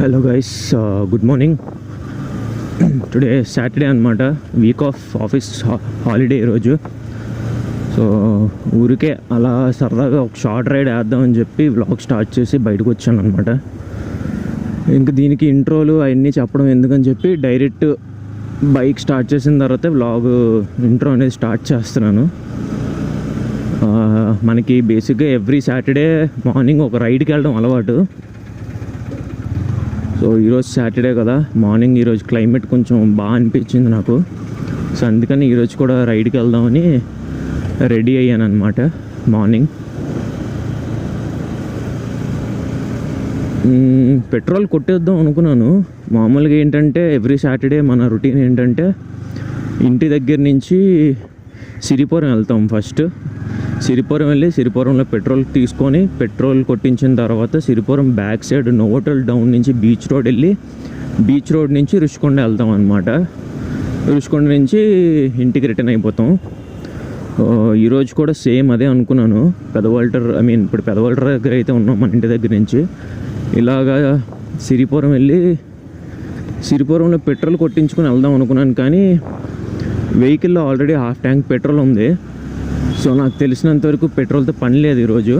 Hello guys, good morning. Today Saturday అనమాట, week off office holiday ఈరోజు. So ఊరికే అలా సరదాగా ఒక షార్ట్ రైడ్ వేద్దామని చెప్పి వ్లాగ్ స్టార్ట్ చేసి బయటకు వచ్చాను అనమాట. ఇంక దీనికి ఇంట్రోలు అవన్నీ చెప్పడం ఎందుకని చెప్పి డైరెక్ట్ బైక్ స్టార్ట్ చేసిన తర్వాత వ్లాగ్ ఇంట్రో అనేది స్టార్ట్ చేస్తున్నాను. మనకి బేసిక్గా ఎవ్రీ సాటర్డే మార్నింగ్ ఒక రైడ్కి వెళ్ళడం అలవాటు. సో ఈరోజు సాటర్డే కదా, మార్నింగ్ ఈరోజు క్లైమేట్ కొంచెం బాగా అనిపించింది నాకు. సో అందుకని ఈరోజు కూడా రైడ్కి వెళ్దామని రెడీ అయ్యాను అనమాట. మార్నింగ్ పెట్రోల్ కొట్టేద్దాం అనుకున్నాను. మామూలుగా ఏంటంటే ఎవ్రీ సాటర్డే మన రొటీన్ ఏంటంటే ఇంటి దగ్గర నుంచి సిరిపురం వెళ్తాం. ఫస్ట్ సిరిపురం వెళ్ళి సిరిపురంలో పెట్రోల్ తీసుకొని పెట్రోల్ కొట్టించిన తర్వాత Siripuram back side Novotel down నుంచి బీచ్ రోడ్ వెళ్ళి బీచ్ రోడ్ నుంచి రుషికొండ వెళ్తాం అనమాట. రుషికొండ నుంచి ఇంటికి రిటర్న్ అయిపోతాం. ఈరోజు కూడా సేమ్ అదే అనుకున్నాను. ఇప్పుడు పెదవాల్టర్ దగ్గర అయితే ఉన్నాం మన ఇంటి దగ్గర నుంచి. ఇలాగా సిరిపురం వెళ్ళి సిరిపురంలో పెట్రోల్ కొట్టించుకొని వెళ్దాం అనుకున్నాను, కానీ వెహికల్లో ఆల్రెడీ హాఫ్ ట్యాంక్ పెట్రోల్ ఉంది. సో నాకు తెలిసినంతవరకు పెట్రోల్తో పని లేదు ఈరోజు.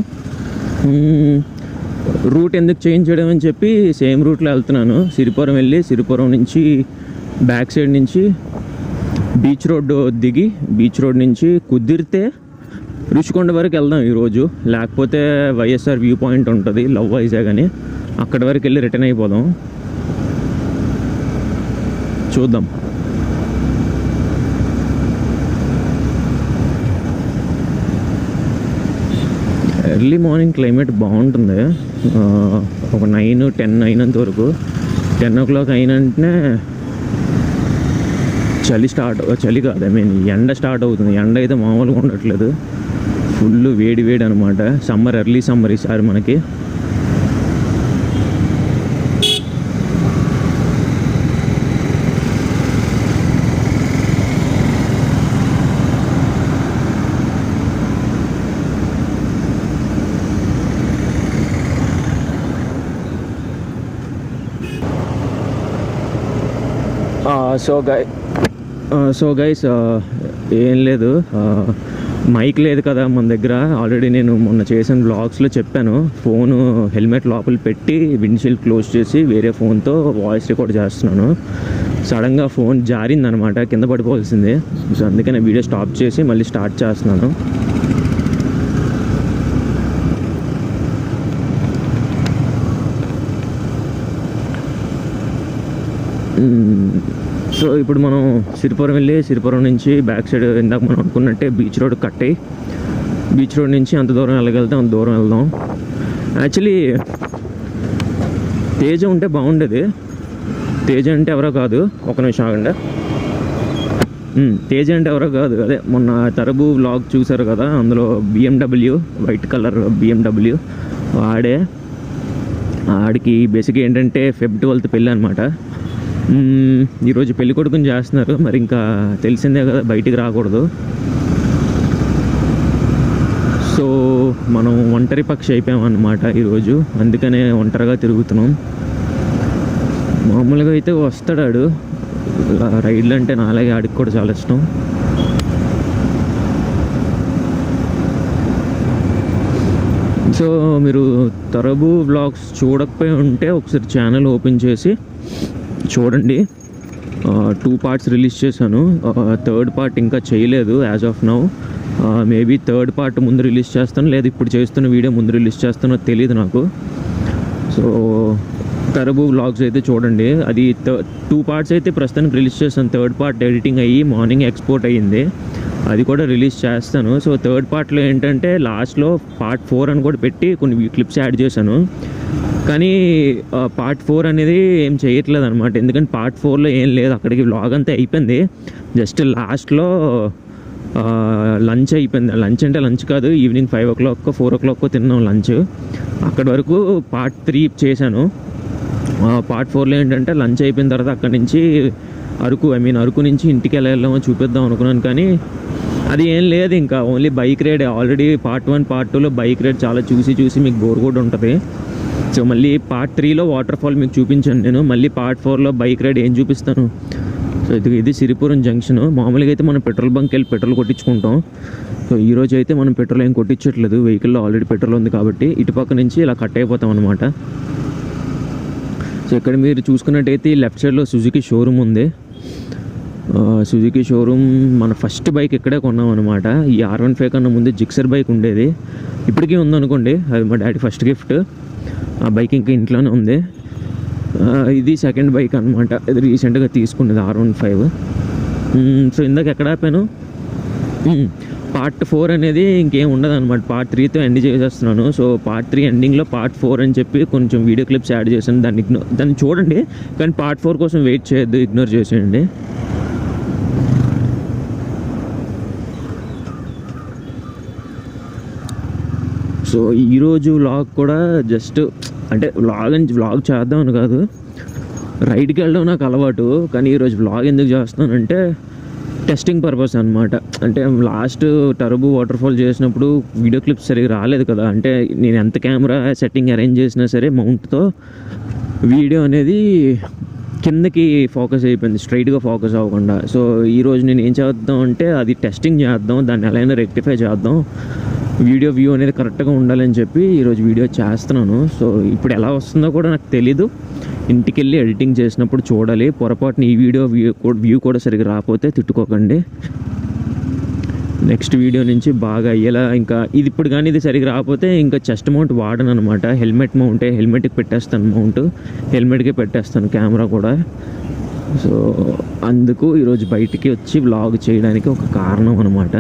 రూట్ ఎందుకు చేంజ్ చేయడం అని చెప్పి సేమ్ రూట్లో వెళ్తున్నాను. సిరిపురం వెళ్ళి సిరిపురం నుంచి బ్యాక్ సైడ్ నుంచి బీచ్ రోడ్ దిగి బీచ్ రోడ్ నుంచి కుదిరితే రుషికొండ వరకు వెళ్దాం ఈరోజు. లేకపోతే వైఎస్ఆర్ వ్యూ పాయింట్ ఉంటుంది లవ్ వైజాగ్ అని, అక్కడి వరకు వెళ్ళి రిటర్న్ అయిపోదాం. చూద్దాం. ఎర్లీ మార్నింగ్ క్లైమేట్ బాగుంటుంది. ఒక 9-10 అయినంత వరకు. 10 o'clock అయినంటనే చలి కాదు, ఎండ స్టార్ట్ అవుతుంది. ఎండ అయితే మామూలుగా ఉండట్లేదు, ఫుల్ వేడి అనమాట. ఎర్లీ సమ్మర్ ఈసారి మనకి. సో గైస్ ఏం లేదు, మైక్ లేదు కదా మన దగ్గర. ఆల్రెడీ నేను మొన్న చేసిన వ్లాగ్స్లో చెప్పాను, ఫోను హెల్మెట్ లోపల పెట్టి విండ్షీల్డ్ క్లోజ్ చేసి వేరే ఫోన్తో వాయిస్ రికార్డ్ చేస్తున్నాను. సడన్గా ఫోన్ జారిందనమాట, కింద పడిపోవాల్సిందే. సో అందుకని వీడియో స్టాప్ చేసి మళ్ళీ స్టార్ట్ చేస్తున్నాను. సో ఇప్పుడు మనం సిరిపురం వెళ్ళి సిరిపురం నుంచి బ్యాక్ సైడ్ ఇందాక మనం అనుకున్నట్టే బీచ్ రోడ్ కట్ అయ్యి బీచ్ రోడ్ నుంచి అంత దూరం వెళ్ళగలితే అంత దూరం వెళ్దాం. యాక్చువల్లీ తేజ ఉంటే బాగుండేది. తేజ అంటే ఎవరో కాదు, ఒక నిమిషం ఆగండి. తేజ అంటే ఎవరో కాదు, అదే మొన్న తరబు వ్లాగ్ చూసారు కదా, అందులో BMW వైట్ కలర్ BMW ఆడికి బేసిక్గా ఏంటంటే Feb 12th పెళ్ళి అనమాట. ఈరోజు పెళ్లి కొడుకుని చేస్తున్నారు. మరి ఇంకా తెలిసిందే కదా, బయటికి రాకూడదు. సో మనం ఒంటరి పక్షి అయిపోయామన్నమాట ఈరోజు. అందుకనే ఒంటరిగా తిరుగుతున్నాం. మామూలుగా అయితే వస్తాడు రైడ్లు అంటే, నాలాగే ఆడికి కూడా చాలా ఇష్టం. సో మీరు తరబు వ్లాగ్స్ చూడకపోయి ఉంటే ఒకసారి ఛానల్ ఓపెన్ చేసి చూడండి. 2 parts రిలీజ్ చేశాను. 3rd part ఇంకా చేయలేదు as of now. Maybe 3rd part ముందు రిలీజ్ చేస్తాను, లేదా ఇప్పుడు చేస్తున్న వీడియో ముందు రిలీజ్ చేస్తానో తెలియదు నాకు. సో తరబు వ్లాగ్స్ అయితే చూడండి. అది 2 parts అయితే ప్రస్తుతానికి రిలీజ్ చేస్తాను. 3rd part ఎడిటింగ్ అయ్యి మార్నింగ్ ఎక్స్పోర్ట్ అయ్యింది, అది కూడా రిలీజ్ చేస్తాను. సో 3rd partలో ఏంటంటే లాస్ట్లో Part 4 అని కూడా పెట్టి కొన్ని క్లిప్స్ యాడ్ చేశాను. కానీ Part 4 అనేది ఏం చేయట్లేదు అనమాట, ఎందుకంటే Part 4లో ఏం లేదు. అక్కడికి వ్లాగ్ అంతా అయిపోయింది. జస్ట్ లాస్ట్లో లంచ్ అయిపోయింది. లంచ్ అంటే లంచ్ కాదు, ఈవినింగ్ 5 o'clock 4 o'clock తిన్నాం లంచ్. అక్కడి వరకు Part 3 చేశాను. Part 4లో ఏంటంటే లంచ్ అయిపోయిన తర్వాత అక్కడి నుంచి అరకు నుంచి ఇంటికి ఎలా వెళ్ళామో చూపిద్దాం అనుకున్నాను, కానీ అది ఏం లేదు. ఇంకా only bike ride. Already Part 1 Part 2లో బైక్ రైడ్ చాలా చూసి మీకు బోర్ కూడా ఉంటుంది. సో మళ్ళీ పార్ట్ 3లో వాటర్ ఫాల్ మీకు చూపించాను నేను, మళ్ళీ పార్ట్ 4లో బైక్ రైడ్ ఏం చూపిస్తాను. సో ఇది సిరిపురం జంక్షన్. మామూలుగా అయితే మనం పెట్రోల్ బంక్కి వెళ్ళి పెట్రోల్ కొట్టించుకుంటాం. సో ఈరోజు అయితే మనం పెట్రోల్ ఏం కొట్టించట్లేదు, వెహికల్లో ఆల్రెడీ పెట్రోల్ ఉంది కాబట్టి ఇటుపక్క నుంచి ఇలా కట్ అయిపోతాం అనమాట. సో ఇక్కడ మీరు చూసుకున్నట్టయితే లెఫ్ట్ సైడ్లో సుజుకి షోరూమ్ ఉంది. సుజుకి షోరూమ్ మన ఫస్ట్ బైక్ ఇక్కడే కొన్నాం అనమాట. ఈ R15 కన్నా ముందు జిక్సర్ బైక్ ఉండేది, ఇప్పటికీ ఉందనుకోండి. అది మా డాడీ ఫస్ట్ గిఫ్ట్. ఆ బైక్ ఇంకా ఇంట్లోనే ఉంది. ఇది సెకండ్ బైక్ అనమాట, ఇది రీసెంట్గా తీసుకున్నది R15. సో ఇందాక ఎక్కడ ఆపాను, పార్ట్ 4 అనేది ఇంకేం ఉండదు అనమాట. పార్ట్ 3తో ఎండ్ చేసేస్తున్నాను. సో పార్ట్ 3 ఎండింగ్లో పార్ట్ 4 అని చెప్పి కొంచెం వీడియో క్లిప్స్ యాడ్ చేశాను. దాన్ని చూడండి, కానీ పార్ట్ 4 కోసం వెయిట్ చేయొద్దు, ఇగ్నోర్ చేసేయండి. సో ఈరోజు వ్లాగ్ కూడా జస్ట్ అంటే వ్లాగ్ చేద్దామని కాదు, రైడ్కి వెళ్ళడం నాకు అలవాటు. కానీ ఈరోజు వ్లాగ్ ఎందుకు చేస్తున్నానంటే టెస్టింగ్ పర్పస్ అనమాట. అంటే లాస్ట్ టర్బో వాటర్ ఫాల్ చేసినప్పుడు వీడియో క్లిప్స్ సరిగ్గా రాలేదు కదా. అంటే నేను ఎంత కెమెరా సెట్టింగ్ అరేంజ్ చేసినా సరే మౌంట్తో వీడియో అనేది కిందకి ఫోకస్ అయిపోయింది, స్ట్రైట్గా ఫోకస్ అవ్వకుండా. సో ఈరోజు నేను ఏం చేద్దాం అంటే అది టెస్టింగ్ చేద్దాం, దాన్ని ఎలా అయినా రెక్టిఫై చేద్దాం, వీడియో వ్యూ అనేది కరెక్ట్గా ఉండాలని చెప్పి ఈరోజు వీడియో చేస్తున్నాను. సో ఇప్పుడు ఎలా వస్తుందో కూడా నాకు తెలీదు, ఇంటికి వెళ్ళి ఎడిటింగ్ చేసినప్పుడు చూడాలి. పొరపాటున ఈ వీడియో వ్యూ కూడా సరిగ్గా రాకపోతే తిట్టుకోకండి. నెక్స్ట్ వీడియో నుంచి బాగా అయ్యేలా, ఇంకా ఇది ఇప్పుడు కానీ ఇది సరిగ్గా రాకపోతే ఇంకా చెస్ట్ మౌంట్ వాడను అనమాట. హెల్మెట్ మౌంటే, హెల్మెట్కి పెట్టేస్తాను మౌంట్, హెల్మెట్కే పెట్టేస్తాను కెమెరా కూడా. సో అందుకు ఈరోజు బయటికి వచ్చి వ్లాగ్ చేయడానికి ఒక కారణం అనమాట.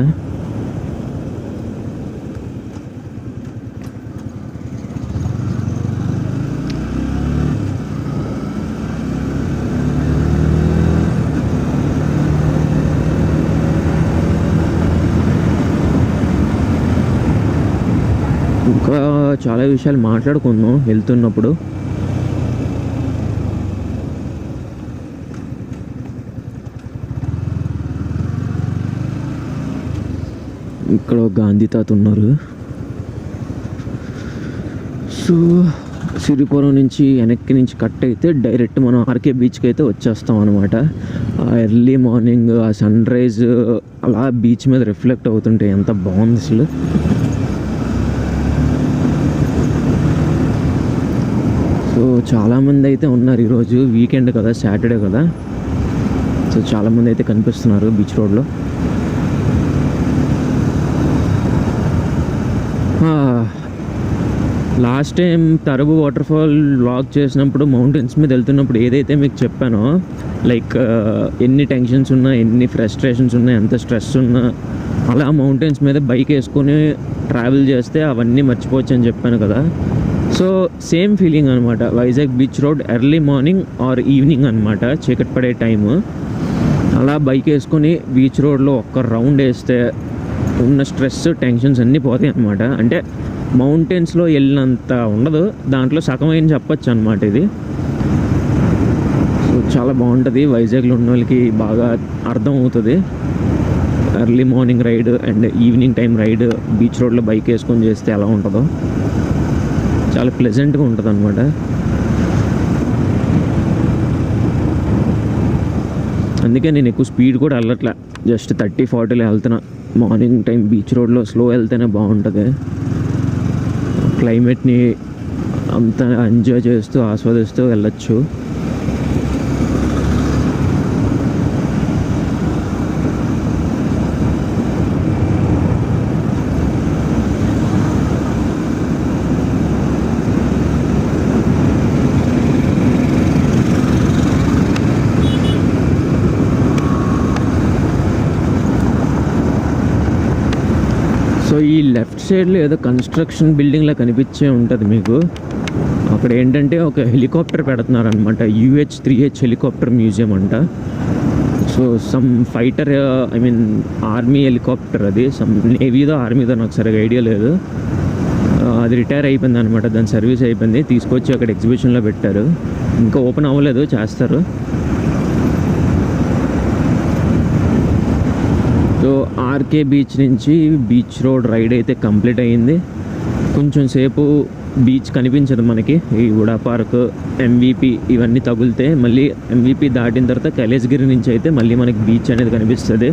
ఇంకా చాలా విషయాలు మాట్లాడుకుందాం వెళ్తున్నప్పుడు. ఇక్కడ గాంధీ తాత ఉన్నారు. సో సిరిపురం నుంచి వెనక్కి నుంచి కట్ అయితే డైరెక్ట్ మనం ఆర్కే బీచ్కి అయితే వచ్చేస్తాం అనమాట. ఎర్లీ మార్నింగ్ ఆ సన్ రైజ్ అలా బీచ్ మీద రిఫ్లెక్ట్ అవుతుంటే ఎంత బాగుంది అసలు. సో చాలామంది అయితే ఉన్నారు, ఈరోజు వీకెండ్ కదా, సాటర్డే కదా. సో చాలామంది అయితే కనిపిస్తున్నారు బీచ్ రోడ్లో. Last time turbo water fall vlog చేసినప్పుడు మౌంటైన్స్ మీద వెళ్తున్నప్పుడు ఏదైతే మీకు చెప్పానో, లైక్ ఎన్ని టెన్షన్స్ ఉన్నా, ఎన్ని ఫ్రస్ట్రేషన్స్ ఉన్నా, ఎంత స్ట్రెస్ ఉన్నా, అలా మౌంటైన్స్ మీద బైక్ వేసుకొని ట్రావెల్ చేస్తే అవన్నీ మర్చిపోవచ్చు అని చెప్పాను కదా. సో సేమ్ ఫీలింగ్ అనమాట. Vizag beach road early morning or evening అనమాట, చీకటి పడే టైము. అలా బైక్ వేసుకొని బీచ్ రోడ్లో ఒక్క రౌండ్ వేస్తే ఉన్న స్ట్రెస్, టెన్షన్స్ అన్నీ పోతాయి అనమాట. అంటే మౌంటైన్స్లో వెళ్ళినంత ఉండదు, దాంట్లో సగమైన చెప్పచ్చు అనమాట ఇది. సో చాలా బాగుంటుంది, వైజాగ్లో ఉన్న వాళ్ళకి బాగా అర్థం అవుతుంది. Early morning ride and evening time ride beach రోడ్లో బైక్ వేసుకొని చేస్తే ఎలా ఉంటుందో చాలా ప్లెజెంట్గా ఉంటుంది అనమాట. అందుకే నేను ఎక్కువ స్పీడ్ కూడా వెళ్ళట్లే, జస్ట్ 30-40లో వెళ్తున్నా. మార్నింగ్ టైం బీచ్ రోడ్లో స్లో వెళ్తేనే బాగుంటుంది. క్లైమేట్ని అంతా ఎంజాయ్ చేస్తూ ఆస్వాదిస్తూ వెళ్ళచ్చు. సో ఈ లెఫ్ట్ సైడ్లో ఏదో కన్స్ట్రక్షన్ బిల్డింగ్లా కనిపించే ఉంటుంది మీకు. అక్కడ ఏంటంటే ఒక హెలికాప్టర్ పెడుతున్నారనమాట, UH-3H హెలికాప్టర్ మ్యూజియం అంట. So some fighter, I mean army helicopter, అది సమ్ నేవీదో ఆర్మీదో నాకు సరిగా ఐడియా లేదు. అది రిటైర్ అయిపోయింది అనమాట, దాని సర్వీస్ అయిపోయింది, తీసుకొచ్చి అక్కడ ఎగ్జిబిషన్లో పెట్టారు. ఇంకా ఓపెన్ అవ్వలేదు, చేస్తారు. సో ఆర్కే బీచ్ నుంచి బీచ్ రోడ్ రైడ్ అయితే కంప్లీట్ అయ్యింది. కొంచెం సేపు బీచ్ కనిపించదు మనకి. ఈ ఉడా పార్క్, ఎంవిపి ఇవన్నీ తగులితే మళ్ళీ ఎంవిపి దాటిన తర్వాత కైలాసగిరి నుంచి అయితే మళ్ళీ మనకి బీచ్ అనేది కనిపిస్తుంది.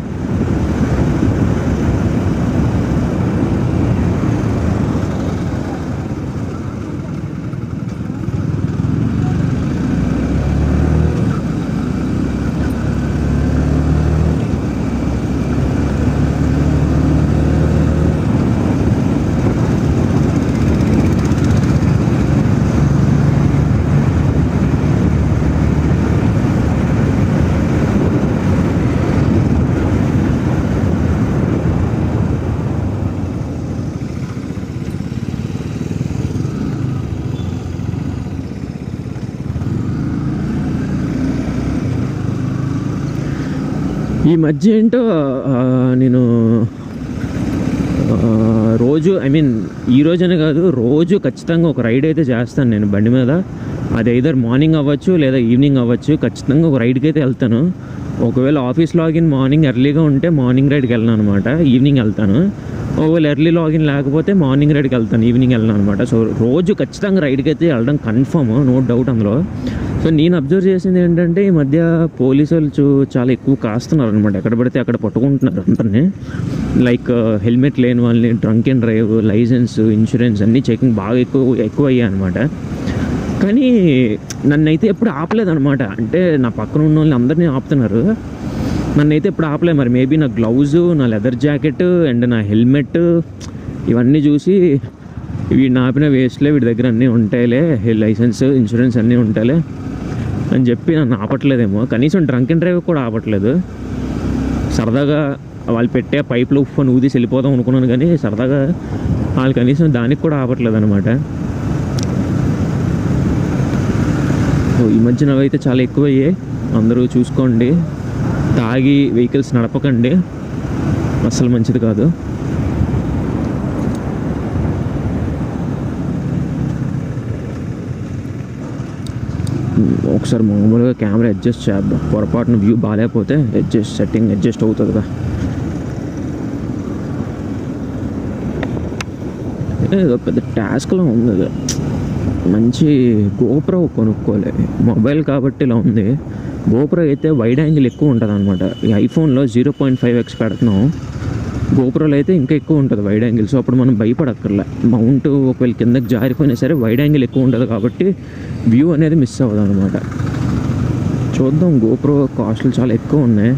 ఈ మధ్య ఏంటో నేను రోజు ఈ రోజనే కాదు, రోజు ఖచ్చితంగా ఒక రైడ్ అయితే చేస్తాను నేను బండి మీద. అది ఐదర్ మార్నింగ్ అవ్వచ్చు లేదా ఈవినింగ్ అవ్వచ్చు, ఖచ్చితంగా ఒక రైడ్కి అయితే వెళ్తాను. ఒకవేళ ఆఫీస్ లాగిన్ మార్నింగ్ ఎర్లీగా ఉంటే మార్నింగ్ రైడ్కి వెళ్ళను అనమాట, ఈవినింగ్ వెళ్తాను. ఒకవేళ ఎర్లీ లాగిన్ లేకపోతే మార్నింగ్ రైడ్కి వెళ్తాను, ఈవినింగ్ వెళ్ళను అనమాట. సో రోజు ఖచ్చితంగా రైడ్కి అయితే వెళ్ళడం కన్ఫర్మ్, నో డౌట్ అందులో. సో నేను అబ్జర్వ్ చేసింది ఏంటంటే ఈ మధ్య పోలీసు వాళ్ళు చాలా ఎక్కువ కాస్తున్నారు అనమాట. ఎక్కడ పడితే అక్కడ పట్టుకుంటున్నారు అందరినీ. లైక్ హెల్మెట్ లేని వాళ్ళని, drunk and drive, license, insurance అన్నీ చెకింగ్ బాగా ఎక్కువ అయ్యాయి అనమాట. కానీ నన్నైతే ఎప్పుడు ఆపలేదన్నమాట. అంటే నా పక్కన ఉన్న వాళ్ళని అందరినీ ఆపుతున్నారు, నన్నైతే ఎప్పుడు ఆపలేదు. మరి మేబీ నా గ్లౌజు, నా లెదర్ జాకెట్ అండ్ నా హెల్మెట్ ఇవన్నీ చూసి వీడిని ఆపిన వేస్ట్లే, వీడి దగ్గర అన్నీ ఉంటాయిలే, లైసెన్స్, ఇన్సూరెన్స్ అన్నీ ఉంటాయిలే అని చెప్పి నన్ను ఆపట్లేదేమో. కనీసం డ్రంక్ అండ్ డ్రైవ్ కూడా ఆపట్లేదు. సరదాగా వాళ్ళు పెట్టే పైపులు ఉప్పు అని ఊది వెళ్ళిపోదాం అనుకున్నాను, కానీ సరదాగా వాళ్ళు కనీసం దానికి కూడా ఆపట్లేదు అనమాట. ఈ మధ్యన అవైతే చాలా ఎక్కువయ్యాయి. అందరూ చూసుకోండి, తాగి వెహికల్స్ నడపకండి, అస్సలు మంచిది కాదు. ఒకసారి మామూలుగా కెమెరా అడ్జస్ట్ చేద్దాం, పొరపాటున వ్యూ బాగాలేకపోతే సెట్టింగ్ అడ్జస్ట్ అవుతుందిగా. ఏదో పెద్ద టాస్క్లో ఉంది అది. మంచి గోప్రో కొనుక్కోలే, మొబైల్ కాబట్టి ఇలా ఉంది. గోప్రో అయితే వైడ్ యాంగిల్ ఎక్కువ ఉంటుంది అనమాట. ఈ ఐఫోన్లో 0.5x పెడుతున్నాం, గోప్రోలో అయితే ఇంకా ఎక్కువ ఉంటుంది వైడ్ యాంగిల్. సో అప్పుడు మనం భయపడక్కర్లే. మౌంట్ ఒకవేళ కిందకి జారిపోయినా సరే వైడ్ యాంగిల్ ఎక్కువ ఉంటుంది కాబట్టి వ్యూ అనేది మిస్ అవ్వదు అనమాట. చూద్దాం, గోప్రో కాస్ట్లు చాలా ఎక్కువ ఉన్నాయి.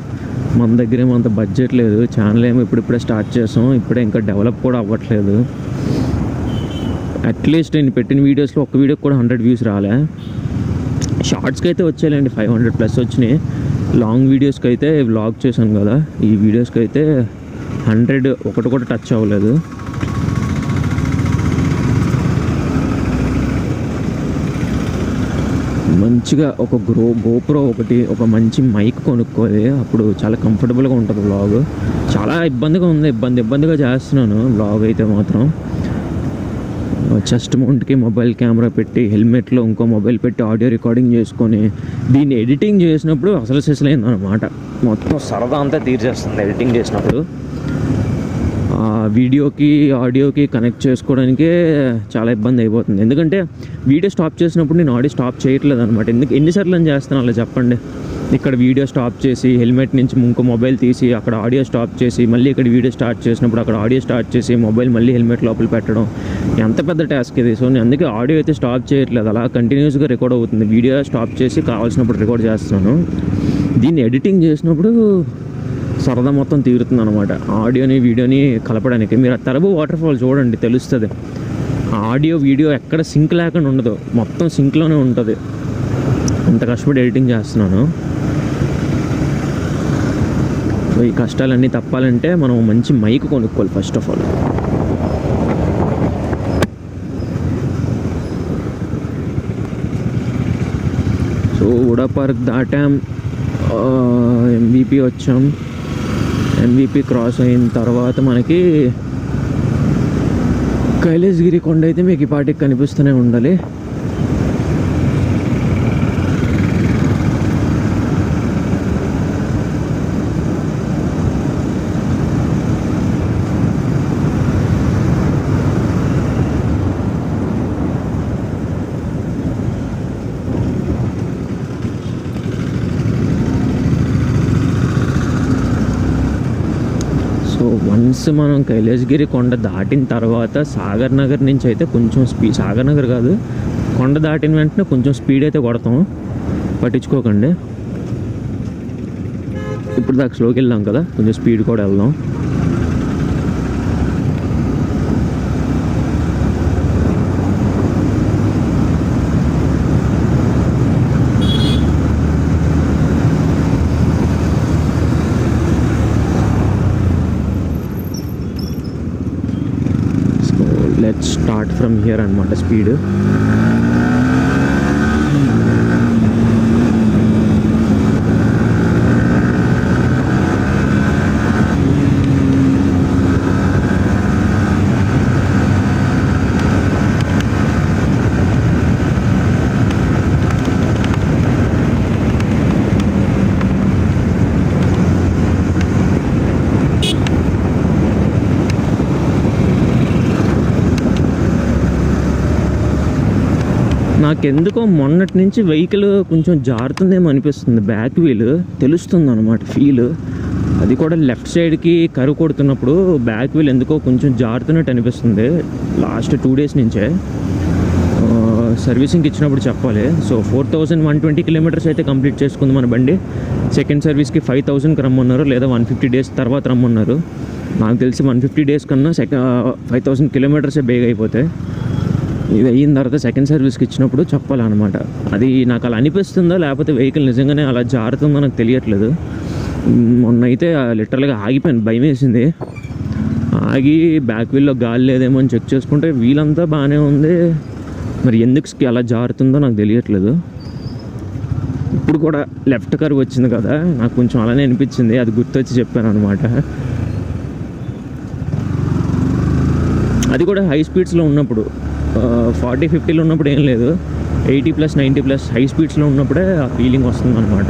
మన దగ్గర ఏమో అంత బడ్జెట్ లేదు. ఛానల్ ఏమో ఇప్పుడిప్పుడే స్టార్ట్ చేసాం, ఇప్పుడే ఇంకా డెవలప్ కూడా అవ్వట్లేదు. అట్లీస్ట్ నేను పెట్టిన వీడియోస్లో ఒక్క వీడియోకి కూడా 100 వ్యూస్ రాలే. షార్ట్స్కి అయితే వచ్చాయండి 500+ వచ్చినాయి. లాంగ్ వీడియోస్కి అయితే వ్లాగ్ చేశాను కదా, ఈ వీడియోస్కి అయితే 100 ఒకటి కూడా టచ్ అవ్వలేదు. మంచిగా ఒక గోప్రో ఒకటి, ఒక మంచి మైక్ కొనుక్కోవాలి, అప్పుడు చాలా కంఫర్టబుల్గా ఉంటుంది వ్లాగ్. చాలా ఇబ్బందిగా ఉంది, ఇబ్బందిగా చేస్తున్నాను వ్లాగ్ అయితే మాత్రం. చెస్ట్ మౌంట్కి మొబైల్ కెమెరా పెట్టి, హెల్మెట్లో ఇంకో మొబైల్ పెట్టి ఆడియో రికార్డింగ్ చేసుకొని దీన్ని ఎడిటింగ్ చేసినప్పుడు అసలు సెసలైంది అనమాట. మొత్తం సరదా అంతా తీర్చేస్తుంది ఎడిటింగ్ చేసినప్పుడు. వీడియోకి ఆడియోకి కనెక్ట్ చేసుకోవడానికే చాలా ఇబ్బంది అయిపోతుంది. ఎందుకంటే వీడియో స్టాప్ చేసినప్పుడు నేను ఆడియో స్టాప్ చేయట్లేదు అనమాట. ఎన్నిసార్లు అని చేస్తాను అలా చెప్పండి. ఇక్కడ వీడియో స్టాప్ చేసి హెల్మెట్ నుంచి ఇంకో మొబైల్ తీసి అక్కడ ఆడియో స్టాప్ చేసి మళ్ళీ ఇక్కడ వీడియో స్టార్ట్ చేసినప్పుడు అక్కడ ఆడియో స్టార్ట్ చేసి మొబైల్ మళ్ళీ హెల్మెట్ లోపల పెట్టడం ఎంత పెద్ద టాస్క్ ఇది. సో నేను అందుకే ఆడియో అయితే స్టాప్ చేయట్లేదు, అలా కంటిన్యూస్గా రికార్డ్ అవుతుంది. వీడియో స్టాప్ చేసి కావాల్సినప్పుడు రికార్డ్ చేస్తున్నాను. దీన్ని ఎడిటింగ్ చేసినప్పుడు సరదా మొత్తం తీరుతుంది అనమాట. ఆడియోని వీడియోని కలపడానికి మీరు ఆ తరబు వాటర్ ఫాల్ చూడండి, తెలుస్తుంది. ఆడియో వీడియో ఎక్కడ సింక్ లేకుండా ఉండదు, మొత్తం సింక్లోనే ఉంటుంది. అంత కష్టపడి ఎడిటింగ్ చేస్తున్నాను. ఈ కష్టాలన్నీ తప్పాలంటే మనం మంచి మైక్ కొనుక్కోవాలి first of all. So UDA park దాటాం, ఎంవిపి వచ్చాం. ఎంవిపి క్రాస్ అయిన తర్వాత మనకి కైలాసగిరి కొండ అయితే మీకు ఈ పాటికి కనిపిస్తూనే ఉండాలి. వన్స్ మనం కైలాసగిరి కొండ దాటిన తర్వాత సాగర్ నగర్ నుంచి అయితే కొంచెం సాగర్ నగర్ కాదు, కొండ దాటిన వెంటనే కొంచెం స్పీడ్ అయితే కొడతాం, పట్టించుకోకండి. ఇప్పుడు దాకా స్లోకి వెళ్ళాం కదా, కొంచెం స్పీడ్ కూడా వెళ్దాం. లెట్స్ స్టార్ట్ ఫ్రమ్ హియర్ అనమాట స్పీడ్. నాకెందుకో మొన్నటి నుంచి వెహికల్ కొంచెం జారుతుందేమో అనిపిస్తుంది, బ్యాక్ వీల్ తెలుస్తుంది అనమాట ఫీల్. అది కూడా లెఫ్ట్ సైడ్కి కరువు కొడుతున్నప్పుడు బ్యాక్ వీల్ ఎందుకో కొంచెం జారుతున్నట్టు అనిపిస్తుంది. లాస్ట్ 2 days నుంచే సర్వీసింగ్కి ఇచ్చినప్పుడు చెప్పాలి. సో 4120 kilometers అయితే కంప్లీట్ చేసుకుంది మన బండి. సెకండ్ సర్వీస్కి 5000కి రమ్మన్నారు, లేదా 150 days తర్వాత రమ్మన్నారు. నాకు తెలిసి 150 days కన్నా 5000 kilometers బేగ్ అయిపోతాయి. ఇది అయిన తర్వాత సెకండ్ సర్వీస్కి ఇచ్చినప్పుడు చెప్పాలన్నమాట. అది నాకు అలా అనిపిస్తుందో లేకపోతే వెహికల్ నిజంగానే అలా జారుతుందో నాకు తెలియట్లేదు. మొన్న అయితే లిటరల్గా ఆగిపోయాను, భయం వేసింది. ఆగి బ్యాక్ వీల్లో గాలి లేదేమో అని చెక్ చేసుకుంటే వీలంతా బాగానే ఉంది, మరి ఎందుకు అలా జారుతుందో నాకు తెలియట్లేదు. ఇప్పుడు కూడా లెఫ్ట్ కర్వ్ వచ్చింది కదా, నాకు కొంచెం అలానే అనిపించింది, అది గుర్తొచ్చి చెప్పాను అనమాట. అది కూడా హై స్పీడ్స్లో ఉన్నప్పుడు, 40-50లో ఉన్నప్పుడు ఏం లేదు, 80+, 90+ హై స్పీడ్స్లో ఉన్నప్పుడే ఆ ఫీలింగ్ వస్తుంది అనమాట.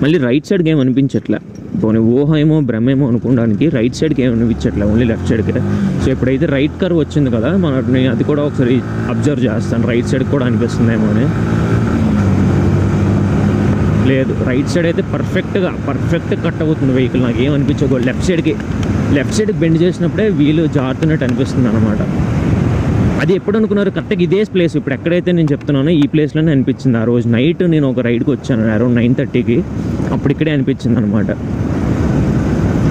మళ్ళీ రైట్ సైడ్కి ఏమి అనిపించట్లే, పోనీ ఊహేమో భ్రమేమో అనుకోవడానికి రైట్ సైడ్కి ఏమి అనిపించట్లే, ఓన్లీ లెఫ్ట్ సైడ్కి. సో ఎప్పుడైతే రైట్ కర్వ్ వచ్చింది కదా, నేను అది కూడా ఒకసారి అబ్జర్వ్ చేస్తాను, రైట్ సైడ్కి కూడా అనిపిస్తుందేమో అని. లేదు, రైట్ సైడ్ అయితే పర్ఫెక్ట్ కట్ అవుతుంది వెహికల్, నాకు ఏమనిపించదు. లెఫ్ట్ సైడ్కి బెండ్ చేసినప్పుడే వీలు జారుతున్నట్టు అనిపిస్తుంది అనమాట. అది ఎప్పుడు అనుకున్నారు, కరెక్ట్గా ఇదే ప్లేస్, ఇప్పుడు ఎక్కడైతే నేను చెప్తున్నానో ఈ ప్లేస్లోనే అనిపించింది. ఆ రోజు నైట్ నేను ఒక రైడ్కి వచ్చాను అరౌండ్ 9:30కి, అప్పుడు ఇక్కడే అనిపించింది అనమాట.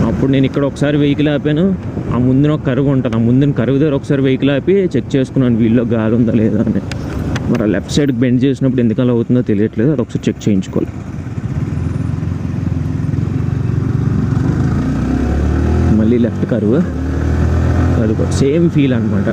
అప్పుడు నేను ఇక్కడ ఒకసారి వెహికల్ ఆపాను, ఆ ముందున ఒక కరువు ఉంటుంది, ఆ ముందున కరువు దగ్గర ఒకసారి వెహికల్ ఆపి చెక్ చేసుకున్నాను వీల్లో గాలి ఉందా లేదా అని. మరి ఆ లెఫ్ట్ సైడ్కి బెండ్ చేసినప్పుడు ఎందుకు అలా అవుతుందో తెలియట్లేదు, అది ఒకసారి చెక్ చేయించుకోవాలి. మళ్ళీ లెఫ్ట్ కరువు, అది సేమ్ ఫీల్ అనమాట.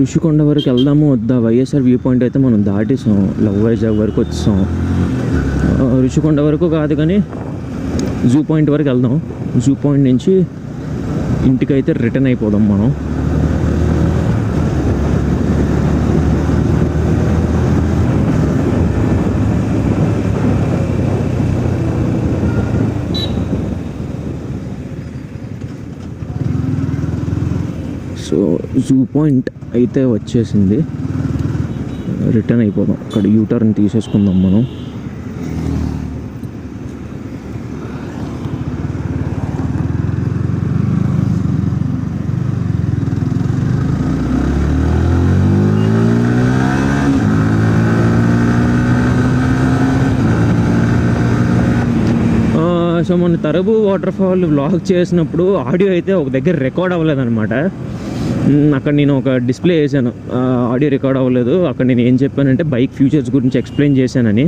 ఋషికొండ వరకు వెళ్దాము వద్దా? వైఎస్ఆర్ వ్యూ పాయింట్ అయితే మనం దాటేసాం, లవ్ వైజాగ్ వరకు వచ్చాం. ఋషికొండ వరకు కాదు కానీ జూ పాయింట్ వరకు వెళ్దాం. జూ పాయింట్ నుంచి ఇంటికైతే రిటర్న్ అయిపోదాం మనం. సో జూ పాయింట్ అయితే వచ్చేసింది, రిటర్న్ అయిపోదాం. అక్కడ యూటర్న్ తీసేసుకుందాం మనం. సో మన తరబు వాటర్ ఫాల్ వ్లాగ్ చేసినప్పుడు ఆడియో అయితే ఒక దగ్గర రికార్డ్ అవ్వలేదన్నమాట. అక్కడ నేను ఒక డిస్ప్లే వేసాను, ఆడియో రికార్డ్ అవ్వలేదు. అక్కడ నేను ఏం చెప్పానంటే బైక్ ఫ్యూచర్స్ గురించి ఎక్స్ప్లెయిన్ చేశానని.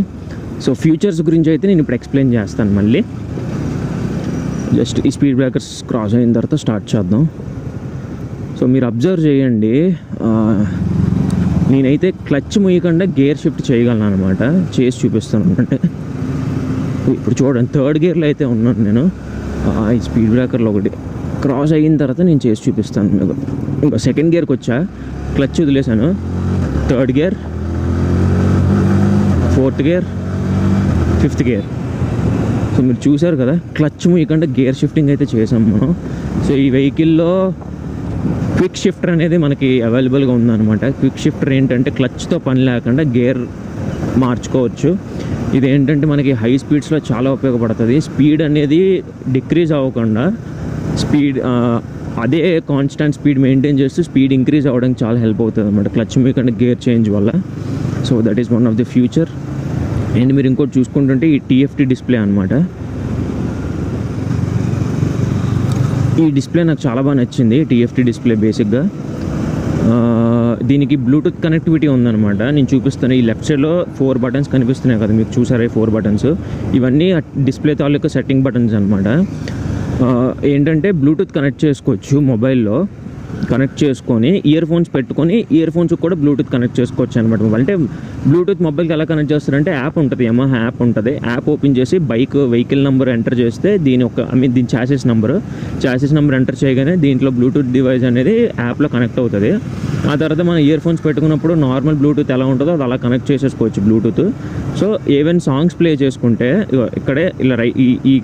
సో ఫ్యూచర్స్ గురించి అయితే నేను ఇప్పుడు ఎక్స్ప్లెయిన్ చేస్తాను మళ్ళీ. జస్ట్ ఈ స్పీడ్ బ్రేకర్స్ క్రాస్ అయిన తర్వాత స్టార్ట్ చేద్దాం. సో మీరు అబ్జర్వ్ చేయండి, నేనైతే క్లచ్ ముయ్యకుండా గేర్ షిఫ్ట్ చేయగలను అనమాట. చేసి చూపిస్తాను. అంటే ఇప్పుడు చూడండి, థర్డ్ గేర్లో అయితే ఉన్నాను నేను. ఈ స్పీడ్ బ్రేకర్లో ఒకటి క్రాస్ అయిన తర్వాత నేను చేసి చూపిస్తాను మీకు. ఇంకా సెకండ్ గేర్కి వచ్చా, క్లచ్ వదిలేసాను. Third gear, fourth gear, fifth gear. So మీరు చూసారు కదా, క్లచ్ మూయకుండా గేర్ షిఫ్టింగ్ అయితే చేసాం మనం. సో ఈ వెహికల్లో క్విక్ షిఫ్టర్ అనేది మనకి అవైలబుల్గా ఉందన్నమాట. క్విక్ షిఫ్టర్ ఏంటంటే క్లచ్తో పని లేకుండా గేర్ మార్చుకోవచ్చు. ఇదేంటంటే మనకి హై స్పీడ్స్లో చాలా ఉపయోగపడుతుంది. స్పీడ్ అనేది డిక్రీజ్ అవ్వకుండా స్పీడ్ అదే కాన్స్టాంట్ స్పీడ్ మెయింటైన్ చేస్తూ స్పీడ్ ఇంక్రీజ్ అవ్వడానికి చాలా హెల్ప్ అవుతుంది అన్నమాట క్లచ్ మీకంటే గేర్ చేంజ్ వల్ల. So that is one of the future. And మీరు ఇంకోటి చూసుకుంటుంటే ఈ టీఎఫ్టీ డిస్ప్లే అనమాట. ఈ డిస్ప్లే నాకు చాలా బాగా నచ్చింది. టీఎఫ్టీ డిస్ప్లే బేసిక్గా దీనికి బ్లూటూత్ కనెక్టివిటీ ఉందన్నమాట. నేను చూపిస్తాను. ఈ లెఫ్ట్ సైడ్లో 4 బటన్స్ కనిపిస్తున్నాయి కదా మీకు, చూసారా 4 బటన్స్? ఇవన్నీ డిస్ప్లే తాలూకా సెట్టింగ్ బటన్స్ అనమాట. ఏంటంటే బ్లూటూత్ కనెక్ట్ చేసుకోవచ్చు, మొబైల్లో కనెక్ట్ చేసుకొని ఇయర్ ఫోన్స్ పెట్టుకొని ఇయర్ ఫోన్స్ కూడా బ్లూటూత్ కనెక్ట్ చేసుకోవచ్చు అనమాట. అంటే బ్లూటూత్ మొబైల్కి ఎలా కనెక్ట్ చేస్తారంటే యాప్ ఉంటుంది, యమహా యాప్ ఉంటుంది. యాప్ ఓపెన్ చేసి వెహికల్ నెంబర్ ఎంటర్ చేస్తే దీని చాసిస్ నెంబర్ ఎంటర్ చేయగానే దీంట్లో బ్లూటూత్ డివైస్ అనేది యాప్లో కనెక్ట్ అవుతుంది. ఆ తర్వాత మనం ఇయర్ ఫోన్స్ పెట్టుకున్నప్పుడు నార్మల్ బ్లూటూత్ ఎలా ఉంటుందో అది అలా కనెక్ట్ చేసేసుకోవచ్చు Bluetooth. So even songs play చేసుకుంటే ఇక్కడే ఇలా ఈ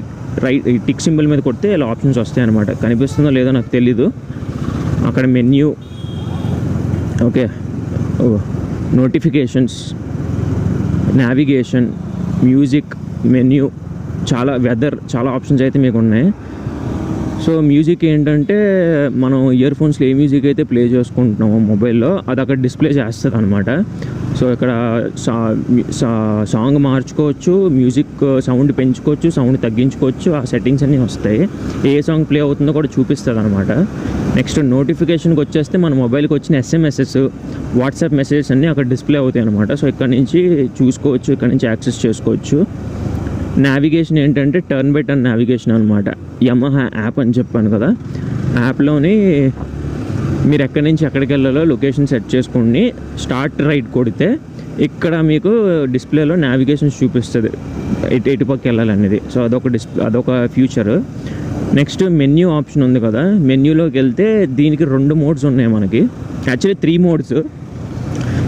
టిక్ సింబల్ మీద కొడితే ఇలా ఆప్షన్స్ వస్తాయి అనమాట. కనిపిస్తుందో లేదో నాకు తెలీదు. అక్కడ menu, okay, notifications, navigation, music, menu, weather, చాలా ఆప్షన్స్ అయితే మీకు ఉన్నాయి. సో మ్యూజిక్ ఏంటంటే మనం ఇయర్ ఫోన్స్లో ఏ మ్యూజిక్ అయితే ప్లే చేసుకుంటున్నామో మొబైల్లో అది అక్కడ డిస్ప్లే చేస్తుంది అనమాట. సో ఇక్కడ సాంగ్ మార్చుకోవచ్చు, మ్యూజిక్ సౌండ్ పెంచుకోవచ్చు, సౌండ్ తగ్గించుకోవచ్చు. ఆ సెట్టింగ్స్ అన్నీ వస్తాయి. ఏ సాంగ్ ప్లే అవుతుందో కూడా చూపిస్తుంది అనమాట. నెక్స్ట్ నోటిఫికేషన్కి వచ్చేస్తే మన మొబైల్కి వచ్చిన ఎస్ఎంఎస్ఎస్, వాట్సాప్ మెసేజెస్ అన్నీ అక్కడ డిస్ప్లే అవుతాయి అనమాట. సో ఇక్కడ నుంచి చూసుకోవచ్చు, ఇక్కడ నుంచి యాక్సెస్ చేసుకోవచ్చు. నావిగేషన్ ఏంటంటే టర్న్ బై టర్న్ నావిగేషన్ అనమాట. యమహా యాప్ అని చెప్పాను కదా, యాప్లోని మీరు ఎక్కడి నుంచి ఎక్కడికి వెళ్ళాలో లొకేషన్ సెట్ చేసుకుని స్టార్ట్ రైట్ కొడితే ఇక్కడ మీకు డిస్ప్లేలో నావిగేషన్స్ చూపిస్తుంది ఎటుపక్క వెళ్ళాలనేది. సో అదొక ఫ్యూచర్. నెక్స్ట్ మెన్యూ ఆప్షన్ ఉంది కదా, మెన్యూలోకి వెళ్తే దీనికి 2 మోడ్స్ ఉన్నాయి మనకి. Actually 3 modes.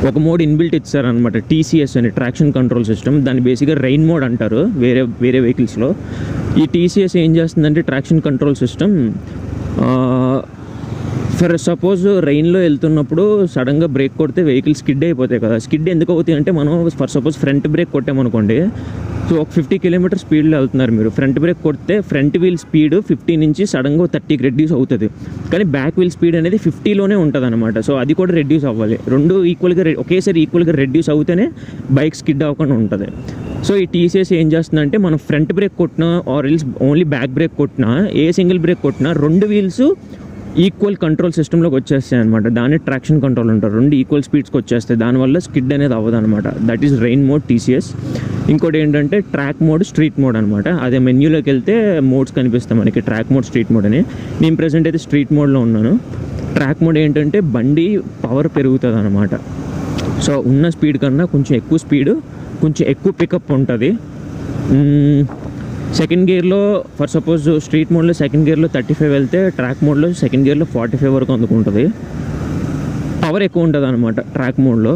ఒక మోడ్ ఇన్బిల్ట్ ఇచ్చారనమాట, టీసీఎస్ అని, ట్రాక్షన్ కంట్రోల్ సిస్టమ్. దాన్ని బేసిక్గా రెయిన్ మోడ్ అంటారు వేరే వెహికల్స్లో. ఈ టీసీఎస్ ఏం చేస్తుందంటే traction control system for suppose రెయిన్లో వెళ్తున్నప్పుడు సడన్గా బ్రేక్ కొడితే వెహికల్ స్కిడ్ అయిపోతాయి కదా. స్కిడ్ ఎందుకు అవుతాయి అంటే మనం ఫర్ సపోజ్ ఫ్రంట్ బ్రేక్ కొట్టామనుకోండి, సో ఒక 50 కిలోమీటర్ స్పీడ్లో వెళ్తున్నారు మీరు, ఫ్రంట్ బ్రేక్ కొడితే ఫ్రంట్ వీల్ స్పీడ్ 50 నుంచి సడన్గా 30కి రెడ్యూస్ అవుతుంది. కానీ బ్యాక్ వీల్ స్పీడ్ అనేది 50లోనే ఉంటుంది అనమాట. సో అది కూడా రెడ్యూస్ అవ్వాలి. రెండు ఒకేసారి ఈక్వల్గా రెడ్యూస్ అవుతేనే బైక్ స్కిడ్ అవ్వకుండా ఉంటుంది. సో ఈ టీసీఎస్ ఏం చేస్తుందంటే మనం ఫ్రంట్ బ్రేక్ కొట్టినా or else only back break కొట్టినా, ఏ సింగిల్ బ్రేక్ కొట్టినా 2 వీల్స్ ఈక్వల్ కంట్రోల్ సిస్టంలోకి వచ్చేస్తాయి అనమాట. దాన్ని ట్రాక్షన్ కంట్రోల్ అంటారు. 2 ఈక్వల్ స్పీడ్స్కి వచ్చేస్తాయి. దానివల్ల స్కిడ్ అనేది అవ్వదు అనమాట. That is rain mode TCS. ఇంకోటి ఏంటంటే ట్రాక్ మోడ్, స్ట్రీట్ మోడ్ అనమాట. అదే మెన్యూలోకి వెళ్తే మోడ్స్ కనిపిస్తాయి మనకి, ట్రాక్ మోడ్, స్ట్రీట్ మోడ్ అని. నేను ప్రెసెంట్ అయితే స్ట్రీట్ మోడ్లో ఉన్నాను. ట్రాక్ మోడ్ ఏంటంటే బండి పవర్ పెరుగుతుంది అనమాట. సో ఉన్న స్పీడ్ కన్నా కొంచెం ఎక్కువ స్పీడ్, కొంచెం ఎక్కువ పికప్ ఉంటుంది. సెకండ్ గేర్లో ఫర్ సపోజ్ స్ట్రీట్ మోడ్లో సెకండ్ గేర్లో 35 వెళ్తే ట్రాక్ మోడ్లో సెకండ్ గేర్లో 45 వరకు అందుకుంటుంది. పవర్ ఎక్కువ ఉంటుంది అనమాట ట్రాక్ మోడ్లో.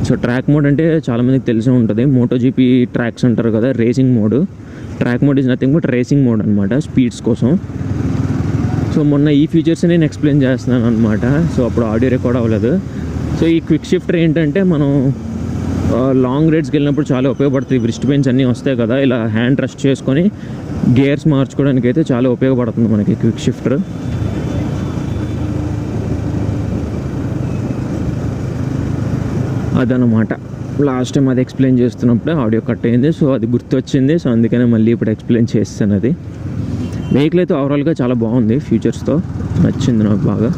సో ట్రాక్ మోడ్ అంటే చాలామందికి తెలిసే ఉంటుంది, మోటోజీపీ ట్రాక్స్ అంటారు కదా, racing mode. Track mode is nothing but racing mode అనమాట, స్పీడ్స్ కోసం. సో మొన్న ఈ ఫీచర్స్ నేను ఎక్స్ప్లెయిన్ చేస్తున్నాను అనమాట. సో అప్పుడు ఆడియో రికార్డ్ అవ్వలేదు. సో ఈ క్విక్ షిఫ్టర్ ఏంటంటే మనం లాంగ్ రైడ్స్కి వెళ్ళినప్పుడు చాలా ఉపయోగపడుతుంది. రిస్ట్ పెయిన్స్ అన్నీ వస్తాయి కదా, ఇలా హ్యాండ్ రెస్ట్ చేసుకొని గేర్స్ మార్చుకోవడానికి అయితే చాలా ఉపయోగపడుతుంది మనకి క్విక్ షిఫ్టర్. అదనమాట. లాస్ట్ టైం అది ఎక్స్ప్లెయిన్ చేస్తున్నప్పుడే ఆడియో కట్ అయింది. సో అది గుర్తొచ్చింది. సో అందుకనే మళ్ళీ ఇప్పుడు ఎక్స్ప్లెయిన్ చేస్తాను. అది వెహికల్ అయితే ఓవరాల్గా చాలా బాగుంది, ఫీచర్స్తో నచ్చింది నాకు బాగా.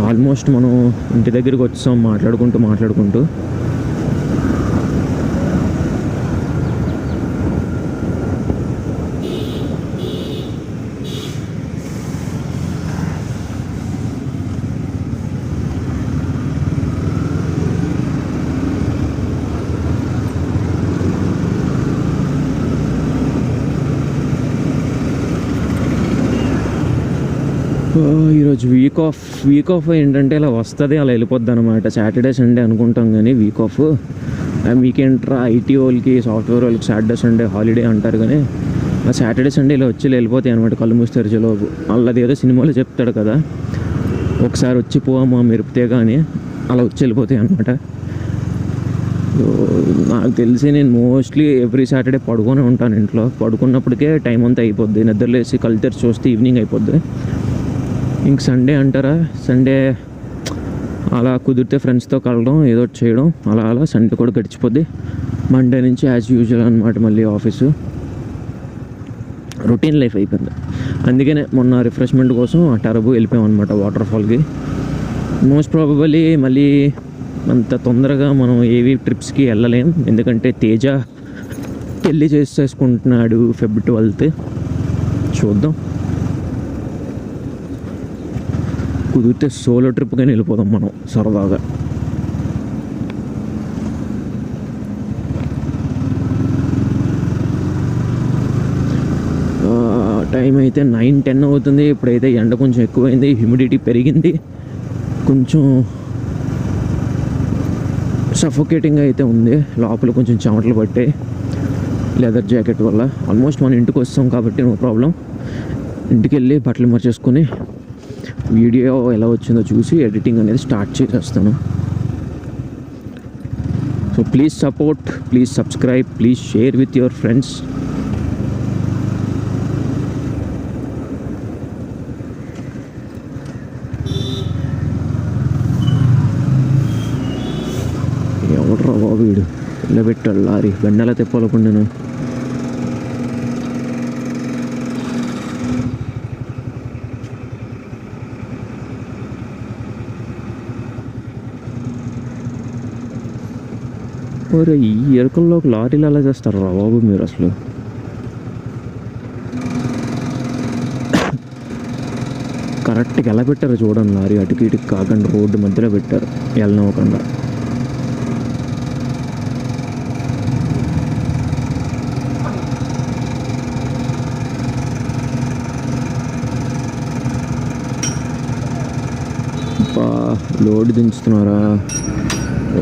ఆల్మోస్ట్ మనం ఇంటి దగ్గరికి వచ్చాం మాట్లాడుకుంటూ. ఈరోజు వీక్ ఆఫ్ ఏంటంటే ఇలా వస్తుంది, అలా వెళ్ళిపోద్ది అనమాట. సాటర్డే సండే అనుకుంటాం కానీ వీక్ ఆఫ్ వీకెండ్ ఐటీ వాళ్ళకి సాఫ్ట్వేర్ వాళ్ళకి సాటర్డే సండే హాలిడే అంటారు. కానీ ఆ సాటర్డే సండే ఇలా వచ్చి వెళ్ళిపోతాయి అనమాట కళ్ళు మూసి తెరిచేలోపు. వాళ్ళది ఏదో సినిమాలో చెప్తాడు కదా, ఒకసారి వచ్చి పోవమ్మా మెరిపితే కానీ అలా వచ్చి వెళ్ళిపోతాయి అనమాట. నాకు తెలిసి నేను మోస్ట్లీ ఎవ్రీ సాటర్డే పడుకొని ఉంటాను ఇంట్లో. పడుకున్నప్పటికే టైం అంతా అయిపోద్ది, నిద్రలేసి కళ్ళు తెరిచి చూస్తే ఈవినింగ్ అయిపోద్ది. ఇంక సండే అంటారా, సండే అలా కుదిరితే ఫ్రెండ్స్తో కలవడం, ఏదో ఒకటి చేయడం, అలా అలా సండే కూడా గడిచిపోద్ది. మండే నుంచి యాజ్ యూజువల్ అనమాట మళ్ళీ ఆఫీసు. రొటీన్ లైఫ్ అయిపోయింది. అందుకనే మొన్న రిఫ్రెష్మెంట్ కోసం ఆ టరబు వెళ్ళిపోయాం అనమాట వాటర్ ఫాల్కి. మోస్ట్ ప్రాబబలీ మళ్ళీ అంత తొందరగా మనం ఏవి ట్రిప్స్కి వెళ్ళలేం, ఎందుకంటే తేజ పెళ్ళి చేసేసుకుంటున్నాడు Feb 12. చూద్దాం, కుదిరితే సోలో ట్రిప్గానే వెళ్ళిపోదాం మనం సరదాగా. టైం అయితే 9-10 అవుతుంది. ఇప్పుడైతే ఎండ కొంచెం ఎక్కువైంది, హ్యూమిడిటీ పెరిగింది, కొంచెం సఫోకేటింగ్ అయితే ఉంది. లోపల కొంచెం చెమటలు పట్టాయి లెదర్ జాకెట్ వల్ల. ఆల్మోస్ట్ మన ఇంటికి వస్తాం కాబట్టి నో ప్రాబ్లం. ఇంటికి వెళ్ళి బట్టలు మర్చేసుకొని వీడియో ఎలా వచ్చిందో చూసి ఎడిటింగ్ అనేది స్టార్ట్ చేసేస్తాను. So please support, please subscribe, please share with your friends. ఎవడరా బాబు వీడు ఇలా పెట్టాడు లారీ, బండలా తిప్పాలకుండా నేను. ఒరే ఈ ఎరుకల్లో ఒక లారీలు అలా చేస్తారు రా బాబు మీరు అసలు. కరెక్ట్గా ఎలా పెట్టారు చూడండి, లారీ అటుకి ఇటుకి కాకుండా రోడ్డు మధ్యలో పెట్టారు వెళ్ళనివ్వకుండా. లోడ్ దించుతున్నారా,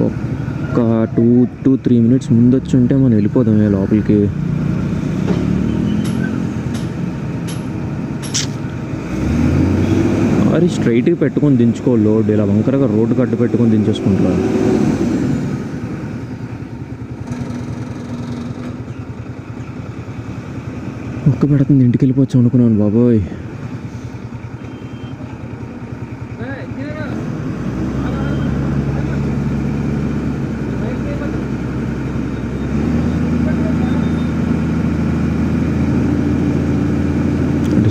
ఒక 2-3 minutes ముందు వచ్చి ఉంటే మనం వెళ్ళిపోదామే లోపలికి. మరి స్ట్రైట్గా పెట్టుకొని దించుకో లోడ్, ఇలా వంకరగా రోడ్డు కట్టు పెట్టుకొని దించేసుకుంటారు. ఒక్క పెడుతుంది, ఇంటికి వెళ్ళిపోవచ్చు అనుకున్నాను బాబోయ్.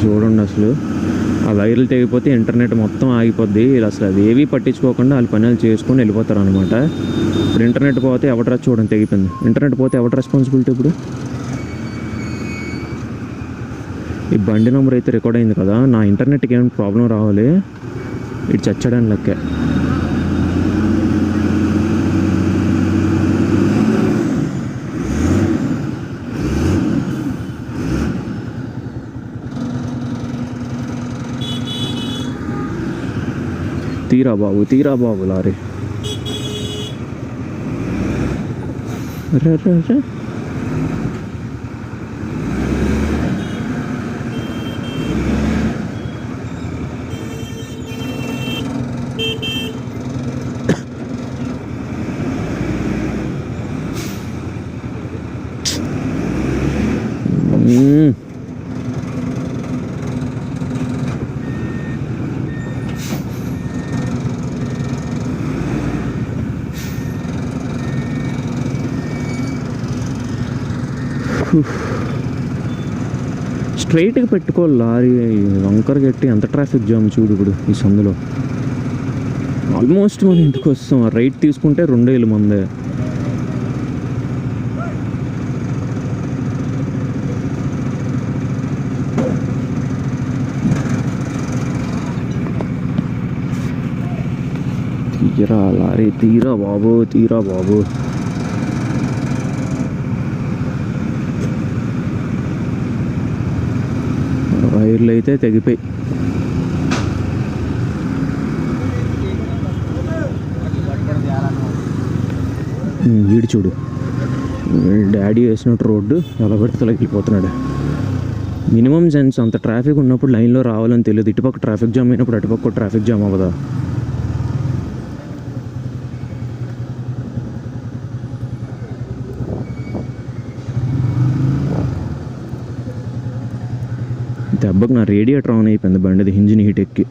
చూడండి అసలు ఆ వైర్లు తెగిపోతే ఇంటర్నెట్ మొత్తం ఆగిపోద్ది. అసలు అది ఏవి పట్టించుకోకుండా వాళ్ళ పనులు చేసుకొని వెళ్ళిపోతారు అనమాట. ఇప్పుడు ఇంటర్నెట్ పోతే ఎవడరా చూడండి తెగిపోయింది. ఇంటర్నెట్ పోతే ఎవడ రెస్పాన్సిబిలిటీ? ఇప్పుడు ఈ బండి నెంబర్ అయితే రికార్డ్ అయింది కదా, నా ఇంటర్నెట్కి ఏమైనా ప్రాబ్లం రావాలి, ఇటు చచ్చడానికి లెక్క. తీరా బాబు లారీ. స్ట్రైట్గా పెట్టుకోవాలి లారీ, వంకర గట్టి ఎంత ట్రాఫిక్ జామ్ చూడు ఇప్పుడు ఈ సందులో. ఆల్మోస్ట్ మన ఇంటికి వస్తాం. రైట్ తీసుకుంటే 2,000 మందే. తీరా లారీ, తీరా బాబు. వైర్లు అయితే తెగిపోయి వీడు చూడు, డాడీ వేసినట్టు రోడ్డు ఎలా పెడితే వెళ్ళిపోతున్నాడు. మినిమం సెన్స్, అంత ట్రాఫిక్ ఉన్నప్పుడు లైన్లో రావాలని తెలియదు. ఇటుపక్క ట్రాఫిక్ జామ్ అయినప్పుడు అటుపక్క ట్రాఫిక్ జామ్ అవ్వదా? దెబ్బకి నా రేడియేటర్ ఆన్ అయిపోయింది బండిది, ఇంజిన్ హీట్ ఎక్కి.